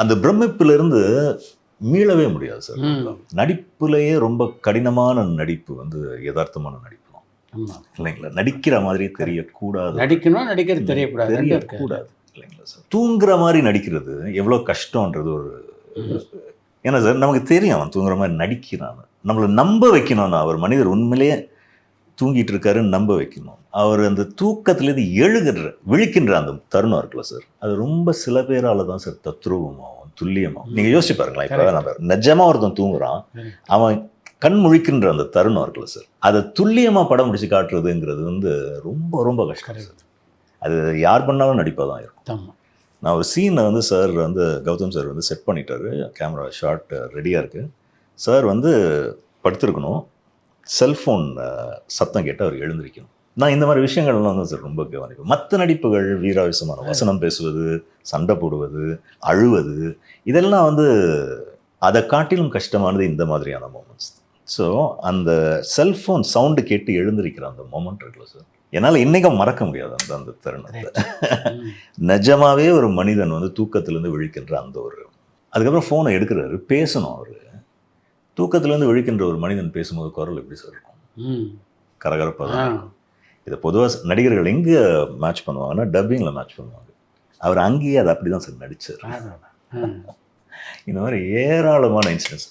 அந்த பிரமிப்பிலிருந்து மீளவே முடியாது சார். ம். நடிப்புலயே ரொம்ப கடினமான நடிப்பு வந்து யதார்த்தமான நடிப்பு தான். ஆமா. இல்லைங்களா? நடிக்கிற மாதிரி தெரியக்கூடாது. நடிக்கணும், நடிக்கிறது தெரியக்கூடாது. ரெண்டும் இருக்கு. தெரியக்கூடாது. இல்லைங்களா சார்? தூங்குற மாதிரி நடிக்கிறது எவ்வளோ கஷ்டம்ன்றது ஒரு ம். ஏன்னா சார் நமக்கு தெரியும் அவன் தூங்குற மாதிரி நடிக்கிறான்னு. நம்மளை நம்ப வைக்கணும்னா அவர் மனிதர் உண்மையிலேயே தூங்கிட்டு இருக்காருன்னு நம்ப வைக்கணும். அவர் அந்த தூக்கத்திலேருந்து விழிக்கின்ற அந்த தருணம் இருக்குல்ல சார், அது ரொம்ப சில பேரால தான் சார் தத்ரூபமாகும், துல்லியமாகும். நீங்க யோசிச்சு பாருங்களேன். இப்போ நம்ம நிஜமா ஒருத்தன் தூங்குறான், அவன் கண் முழிக்கின்ற அந்த தருணம் இருக்குல்ல சார், அதை துல்லியமா படம் முடிச்சு காட்டுறதுங்கிறது வந்து ரொம்ப ரொம்ப கஷ்டம் சார். அது யார் பண்ணாலும் நடிப்பாக தான் இருக்கும். நான் ஒரு சீனை வந்து சார் வந்து கௌதம் சார் வந்து செட் பண்ணிட்டாரு, கேமரா ஷாட் ரெடியாக இருக்குது. சார் வந்து படுத்திருக்கணும், செல்ஃபோன் சத்தம் கேட்டு அவர் எழுந்திருக்கணும். நான் இந்த மாதிரி விஷயங்கள்லாம் தான் சார் ரொம்ப கவனிப்பேன். மற்ற நடிப்புகள் வீராவேசமான வசனம் பேசுவது, சண்டை போடுவது, அழுவது, இதெல்லாம் வந்து அதை காட்டிலும் கஷ்டமானது இந்த மாதிரியான மொமெண்ட்ஸ். ஸோ அந்த செல்ஃபோன் சவுண்டு கேட்டு எழுந்திருக்கிற அந்த மொமெண்ட் இருக்குல்ல சார், என்னால் இன்னைக்கும் மறக்க முடியாது அந்த தருணத்தை. நிஜமாவே ஒரு மனிதன் வந்து தூக்கத்திலேருந்து விழிக்கின்ற அந்த ஒரு, அதுக்கப்புறம் ஃபோனை எடுக்கிறாரு, பேசணும் அவர். தூக்கத்திலேருந்து விழிக்கின்ற ஒரு மனிதன் பேசும்போது குரல் எப்படி சார் இருக்கும்? கரகரப்பாக தான் இருக்கும். இதை பொதுவாக நடிகர்கள் எங்கே மேட்ச் பண்ணுவாங்கன்னா டப்பிங்கில் மேட்ச் பண்ணுவாங்க. அவர் அங்கேயே அதை அப்படி தான் சார் நடித்தார். இந்த மாதிரி ஏராளமான இன்சிடென்ட்ஸ்.